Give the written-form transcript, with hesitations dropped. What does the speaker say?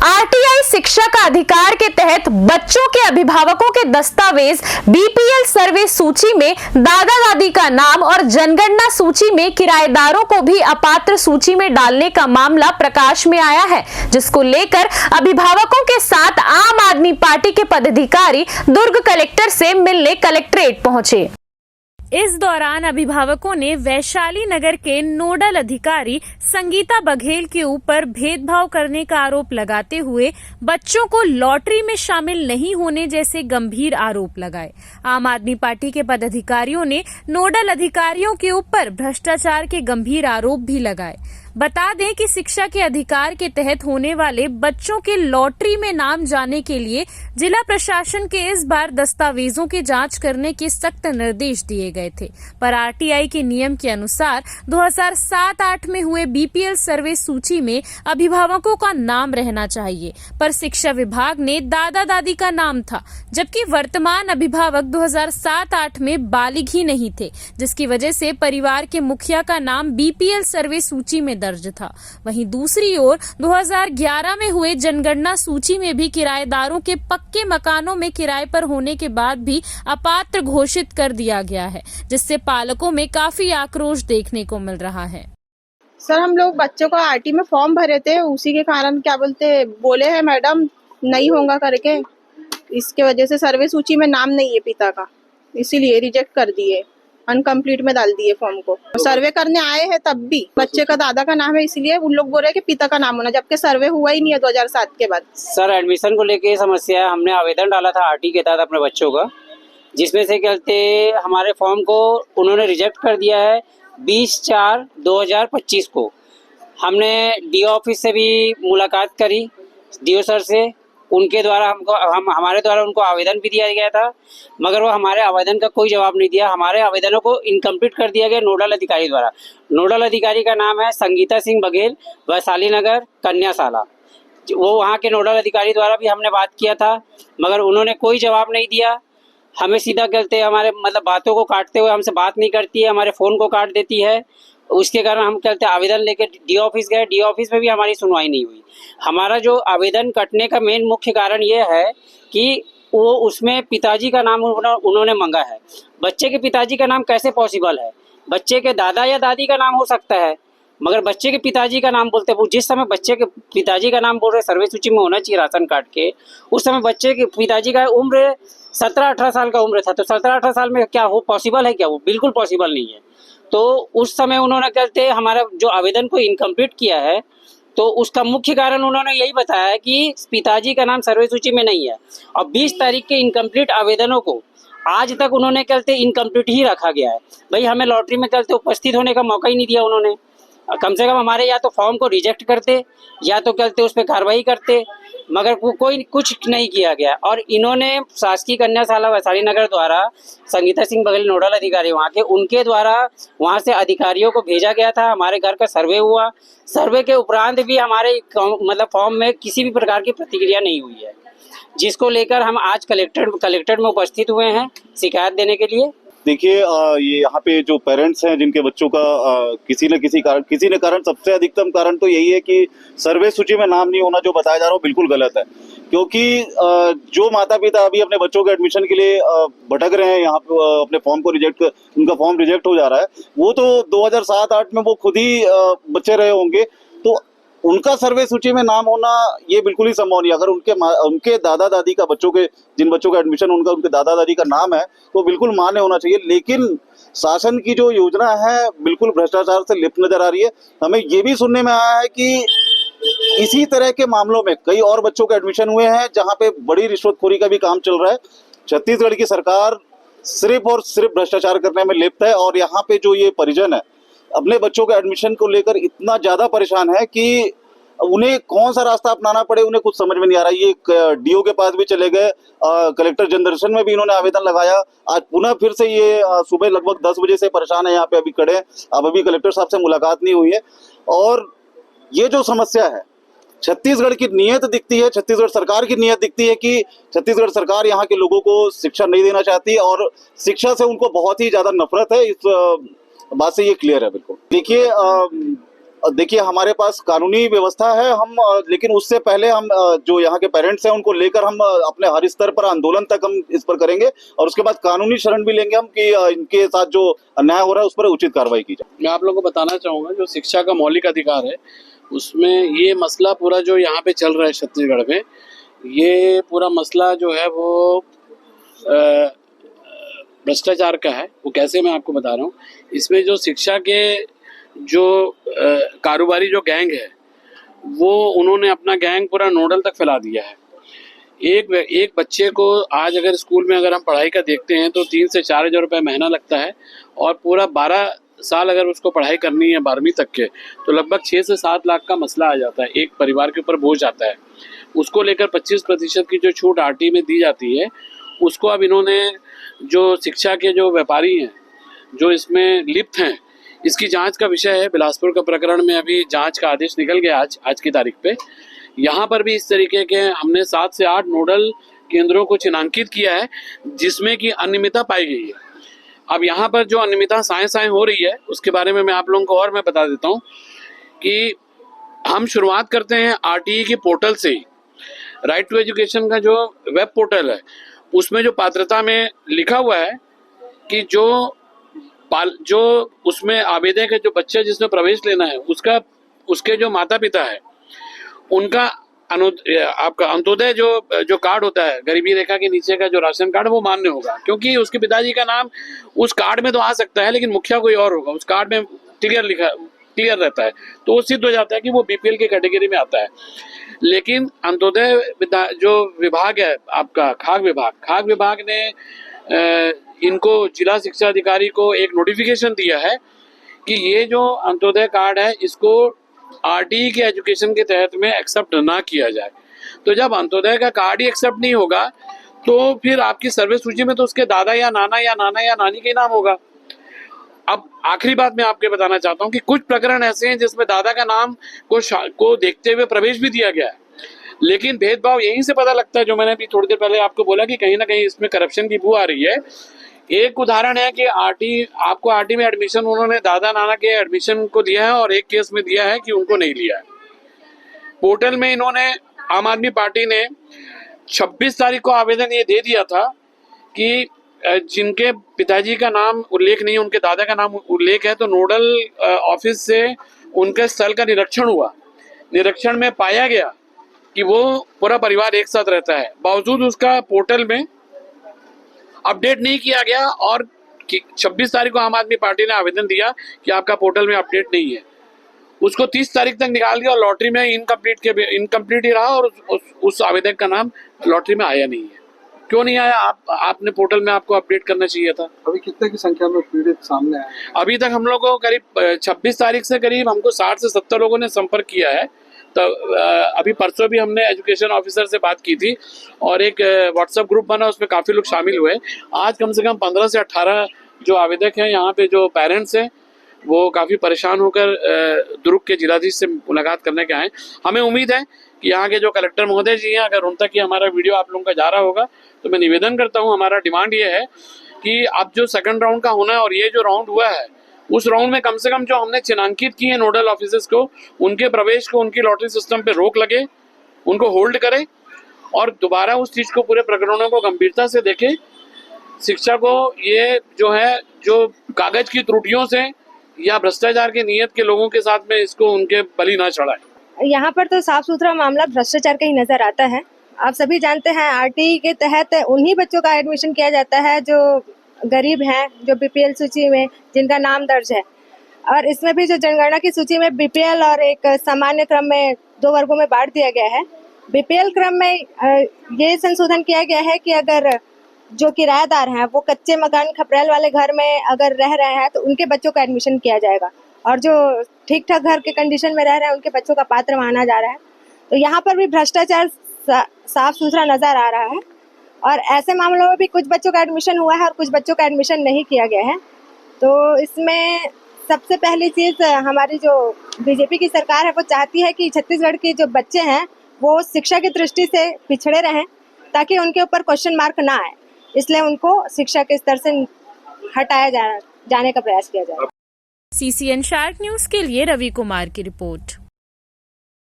RTI शिक्षा का अधिकार के तहत बच्चों के अभिभावकों के दस्तावेज बीपीएल सर्वे सूची में दादा दादी का नाम और जनगणना सूची में किराएदारों को भी अपात्र सूची में डालने का मामला प्रकाश में आया है, जिसको लेकर अभिभावकों के साथ आम आदमी पार्टी के पदाधिकारी दुर्ग कलेक्टर से मिलने कलेक्ट्रेट पहुंचे। इस दौरान अभिभावकों ने वैशाली नगर के नोडल अधिकारी संगीता बघेल के ऊपर भेदभाव करने का आरोप लगाते हुए बच्चों को लॉटरी में शामिल नहीं होने जैसे गंभीर आरोप लगाए। आम आदमी पार्टी के पदाधिकारियों ने नोडल अधिकारियों के ऊपर भ्रष्टाचार के गंभीर आरोप भी लगाए। बता दें कि शिक्षा के अधिकार के तहत होने वाले बच्चों के लॉटरी में नाम जाने के लिए जिला प्रशासन के इस बार दस्तावेजों की जांच करने के सख्त निर्देश दिए गए थे, पर आरटीआई के नियम के अनुसार 2007-8 में हुए बीपीएल सर्वे सूची में अभिभावकों का नाम रहना चाहिए, पर शिक्षा विभाग ने दादा दादी का नाम था, जबकि वर्तमान अभिभावक 2007-8 में बालिग ही नहीं थे, जिसकी वजह से परिवार के मुखिया का नाम बीपीएल सर्वे सूची में दर्ज था। वहीं दूसरी ओर 2011 में हुए जनगणना सूची में भी किराएदारों के पक्के मकानों में किराए पर होने के बाद भी अपात्र घोषित कर दिया गया है, जिससे पालकों में काफी आक्रोश देखने को मिल रहा है। सर, हम लोग बच्चों का आरटी में फॉर्म भरे थे, उसी के कारण बोले हैं मैडम नहीं होगा करके, इसके वजह से सर्वे सूची में नाम नहीं है पिता का, इसीलिए रिजेक्ट कर दिए, अनकम्प्लीट में डाल दिए फॉर्म को। सर्वे करने आए हैं तब भी बच्चे का दादा का नाम है, इसलिए उन लोग बोल रहे हैं कि पिता का नाम होना, जबकि सर्वे हुआ ही नहीं है 2007 के बाद। सर, एडमिशन को लेके समस्या है। हमने आवेदन डाला था आरटी के तहत अपने बच्चों का, जिसमें से कहते हमारे फॉर्म को उन्होंने रिजेक्ट कर दिया है 20/4/2025 को। हमने डीओ ऑफिस से भी मुलाकात करी, डीओ सर से, उनके द्वारा हमारे द्वारा उनको आवेदन भी दिया गया था, मगर वो हमारे आवेदन का कोई जवाब नहीं दिया। हमारे आवेदनों को इनकम्प्लीट कर दिया गया नोडल अधिकारी द्वारा। नोडल अधिकारी का नाम है संगीता सिंह बघेल, वैशाली नगर, कन्याशाला। वो वहाँ के नोडल अधिकारी द्वारा भी हमने बात किया था, मगर उन्होंने कोई जवाब नहीं दिया। हमें सीधा कहते हमारे बातों को काटते हुए हमसे बात नहीं करती है, हमारे फ़ोन को काट देती है। उसके कारण हम कहते आवेदन लेकर डी ऑफिस गए, डी ऑफिस में भी हमारी सुनवाई नहीं हुई। हमारा जो आवेदन कटने का मेन मुख्य कारण ये है कि वो उसमें पिताजी का नाम उन्होंने मांगा है। बच्चे के पिताजी का नाम कैसे पॉसिबल है? बच्चे के दादा या दादी का नाम हो सकता है, मगर बच्चे के पिताजी का नाम बोलते हैं। जिस समय बच्चे के पिताजी का नाम बोल रहे सर्वे सूची में होना चाहिए राशन कार्ड के, उस समय बच्चे के पिताजी का उम्र 17-18 साल का उम्र था, तो 17-18 साल में क्या वो पॉसिबल है? क्या वो बिल्कुल पॉसिबल नहीं है। तो उस समय उन्होंने कहते हमारा जो आवेदन को इनकम्प्लीट किया है, तो उसका मुख्य कारण उन्होंने यही बताया है कि पिताजी का नाम सर्वे सूची में नहीं है, और 20 तारीख के इनकम्प्लीट आवेदनों को आज तक उन्होंने कहते इनकम्प्लीट ही रखा गया है। भाई, हमें लॉटरी में कहते उपस्थित होने का मौका ही नहीं दिया उन्होंने। कम से कम हमारे या तो फॉर्म को रिजेक्ट करते या तो कहते उस पर कार्रवाई करते, मगर कोई कुछ नहीं किया गया। और इन्होंने शासकीय कन्याशाला वैशाली नगर द्वारा संगीता सिंह बघेल नोडल अधिकारी वहाँ के, उनके द्वारा वहाँ से अधिकारियों को भेजा गया था। हमारे घर का सर्वे हुआ, सर्वे के उपरांत भी हमारे फॉर्म में किसी भी प्रकार की प्रतिक्रिया नहीं हुई है, जिसको लेकर हम आज कलेक्टर में उपस्थित हुए हैं शिकायत देने के लिए। देखिए, ये यहाँ पे जो पेरेंट्स हैं जिनके बच्चों का किसी न कारण सबसे अधिकतम कारण तो यही है कि सर्वे सूची में नाम नहीं होना, जो बताया जा रहा है बिल्कुल गलत है। क्योंकि जो माता पिता अभी अपने बच्चों के एडमिशन के लिए भटक रहे हैं, यहाँ पे अपने फॉर्म को उनका फॉर्म रिजेक्ट हो जा रहा है, वो तो 2007-8 में वो खुद ही बच्चे रहे होंगे, तो उनका सर्वे सूची में नाम होना ये बिल्कुल ही संभव नहीं। अगर उनके दादा दादी का जिन बच्चों का एडमिशन उनके दादा दादी का नाम है, तो बिल्कुल मान्य होना चाहिए। लेकिन शासन की जो योजना है बिल्कुल भ्रष्टाचार से लिप्त नजर आ रही है। हमें ये भी सुनने में आया है कि इसी तरह के मामलों में कई और बच्चों के एडमिशन हुए हैं, जहाँ पे बड़ी रिश्वतखोरी का भी काम चल रहा है। छत्तीसगढ़ की सरकार सिर्फ और सिर्फ भ्रष्टाचार करने में लिप्त है, और यहाँ पे जो ये परिजन है अपने बच्चों के एडमिशन को लेकर इतना ज्यादा परेशान है कि उन्हें कौन सा रास्ता अपनाना पड़े उन्हें कुछ समझ में नहीं आ रहा। ये डीओ के पास भी चले गए, कलेक्टर जनदर्शन में भी इन्होंने आवेदन लगाया। आज पुनः फिर से ये सुबह लगभग 10 बजे से परेशान है, यहाँ पे अभी खड़े हैं। अब अभी कलेक्टर साहब से मुलाकात नहीं हुई है। और ये जो समस्या है, छत्तीसगढ़ की नीयत दिखती है, छत्तीसगढ़ सरकार की नीयत दिखती है कि छत्तीसगढ़ सरकार यहाँ के लोगों को शिक्षा नहीं देना चाहती, और शिक्षा से उनको बहुत ही ज्यादा नफरत है। इस बात से ये क्लियर है बिल्कुल। देखिए, देखिए हमारे पास कानूनी व्यवस्था है, हम लेकिन उससे पहले हम जो यहाँ के पेरेंट्स हैं उनको लेकर हम अपने हर स्तर पर आंदोलन तक हम इस पर करेंगे और उसके बाद कानूनी शरण भी लेंगे हम कि इनके साथ जो अन्याय हो रहा है उस पर उचित कार्रवाई की जाए। मैं आप लोगों को बताना चाहूँगा, जो शिक्षा का मौलिक अधिकार है उसमें ये मसला पूरा जो यहाँ पे चल रहा है छत्तीसगढ़ में, ये पूरा मसला जो है वो भ्रष्टाचार का है। वो कैसे, मैं आपको बता रहा हूँ। इसमें जो शिक्षा के जो कारोबारी जो गैंग है वो उन्होंने अपना गैंग पूरा नोडल तक फैला दिया है। एक बच्चे को आज अगर स्कूल में अगर हम पढ़ाई का देखते हैं तो 3 से 4 हज़ार रुपये महीना लगता है और पूरा 12 साल अगर उसको पढ़ाई करनी है 12वीं तक के तो लगभग 6 से 7 लाख का मसला आ जाता है, एक परिवार के ऊपर बोझ आता है। उसको लेकर 25% की जो छूट आरटी में दी जाती है उसको अब इन्होंने जो शिक्षा के जो व्यापारी हैं जो इसमें लिप्त हैं, इसकी जांच का विषय है। बिलासपुर का प्रकरण में अभी जांच का आदेश निकल गया आज की तारीख पे। यहाँ पर भी इस तरीके के हमने 7 से 8 नोडल केंद्रों को चिन्हांकित किया है जिसमें कि अनियमितता पाई गई है। अब यहाँ पर जो अनियमितता साएं हो रही है उसके बारे में मैं आप लोगों को और मैं बता देता हूँ कि हम शुरुआत करते हैं आरटीई के पोर्टल से ही। राइट टू एजुकेशन का जो वेब पोर्टल है उसमें जो पात्रता में लिखा हुआ है कि जो उसमें आवेदक है, जो बच्चे जिसमें प्रवेश लेना है उसके जो माता पिता है उनका आपका अंत्योदय जो कार्ड होता है, गरीबी रेखा के नीचे का जो राशन कार्ड, वो मान्य होगा। क्योंकि उसके पिताजी का नाम उस कार्ड में तो आ सकता है लेकिन मुखिया कोई और होगा, उस कार्ड में क्लियर रहता है तो वो सिद्ध हो जाता है कि वो बीपीएल की कैटेगरी में आता है। लेकिन अंत्योदय जो विभाग है आपका खाग विभाग ने इनको जिला शिक्षा अधिकारी को एक नोटिफिकेशन दिया है कि ये जो अंत्योदय कार्ड है इसको आरटीई के एजुकेशन के तहत में एक्सेप्ट ना किया जाए। तो जब अंत्योदय का कार्ड ही एक्सेप्ट नहीं होगा तो फिर आपकी सर्वे सूची में तो उसके दादा या नानी के नाम होगा। अब आखिरी बात मैं आपके बताना चाहता हूँ कि कुछ प्रकरण ऐसे हैं जिसमें दादा का नाम को देखते हुए प्रवेश भी दिया गया है, लेकिन भेदभाव यहीं से पता लगता है, जो मैंने अभी थोड़ी देर पहले आपको बोला कि कहीं ना कहीं इसमें करप्शन की बू आ रही है। एक उदाहरण है कि आरटी में एडमिशन उन्होंने दादा नाना के एडमिशन को दिया है और एक केस में दिया है कि उनको नहीं लिया है। पोर्टल में इन्होंने आम आदमी पार्टी ने 26 तारीख को आवेदन ये दे दिया था कि जिनके पिताजी का नाम उल्लेख नहीं है, उनके दादा का नाम उल्लेख है, तो नोडल ऑफिस से उनके स्थल का निरीक्षण हुआ। निरीक्षण में पाया गया कि वो पूरा परिवार एक साथ रहता है, बावजूद उसका पोर्टल में अपडेट नहीं किया गया और 26 तारीख को आम आदमी पार्टी ने आवेदन दिया कि आपका पोर्टल में अपडेट नहीं है। उसको 30 तारीख तक निकाल दिया और लॉटरी में इनकम्प्लीट ही रहा और उस आवेदक का नाम लॉटरी में आया नहीं है। क्यों नहीं आया? आपने पोर्टल में आपको अपडेट करना चाहिए था। अभी कितने की संख्या में पीड़ित सामने आए? अभी तक हम लोग को करीब 26 तारीख से करीब हमको 60 से 70 लोगों ने संपर्क किया है। तो अभी परसों भी हमने एजुकेशन ऑफिसर से बात की थी और एक व्हाट्सएप ग्रुप बना, उसमें काफ़ी लोग शामिल हुए। आज कम से कम 15 से 18 जो आवेदक हैं, यहाँ पे जो पेरेंट्स हैं वो काफ़ी परेशान होकर दुर्ग के जिलाधीश से मुलाकात करने के आए। हमें उम्मीद है कि यहाँ के जो कलेक्टर महोदय जी हैं, अगर उन तक ही हमारा वीडियो आप लोगों का जा रहा होगा तो मैं निवेदन करता हूँ, हमारा डिमांड ये है कि अब जो सेकंड राउंड का होना है और ये जो राउंड हुआ है उस राउंड में कम से कम जो हमने चिन्हांकित किए नोडल ऑफिसर्स को, उनके प्रवेश को, उनकी लॉटरी सिस्टम पे रोक लगे, उनको होल्ड करे और दोबारा उस चीज़ को, पूरे प्रकरणों को गंभीरता से देखे। शिक्षा को ये जो है, जो कागज की त्रुटियों से या भ्रष्टाचार की नीयत के लोगों के साथ में इसको उनके बलि ना चढ़ाए। यहाँ पर तो साफ सुथरा मामला भ्रष्टाचार का ही नजर आता है। आप सभी जानते हैं आरटीई के तहत उन्हीं बच्चों का एडमिशन किया जाता है जो गरीब हैं, जो बीपीएल सूची में जिनका नाम दर्ज है। और इसमें भी जो जनगणना की सूची में बीपीएल और एक सामान्य क्रम में 2 वर्गों में बांट दिया गया है। बीपीएल क्रम में ये संशोधन किया गया है कि अगर जो किराएदार हैं वो कच्चे मकान, खपरेल वाले घर में अगर रह रहे हैं तो उनके बच्चों का एडमिशन किया जाएगा और जो ठीक ठाक घर के कंडीशन में रह रहे हैं उनके बच्चों का पात्र माना जा रहा है। तो यहाँ पर भी भ्रष्टाचार साफ सुथरा नजर आ रहा है और ऐसे मामलों में भी कुछ बच्चों का एडमिशन हुआ है और कुछ बच्चों का एडमिशन नहीं किया गया है। तो इसमें सबसे पहली चीज़, हमारी जो बीजेपी की सरकार है वो चाहती है कि छत्तीसगढ़ के जो बच्चे हैं वो शिक्षा की दृष्टि से पिछड़े रहें ताकि उनके ऊपर क्वेश्चन मार्क ना आए, इसलिए उनको शिक्षा के स्तर से हटाया जाने का प्रयास किया जाए। CCN शार्क न्यूज के लिए रवि कुमार की रिपोर्ट।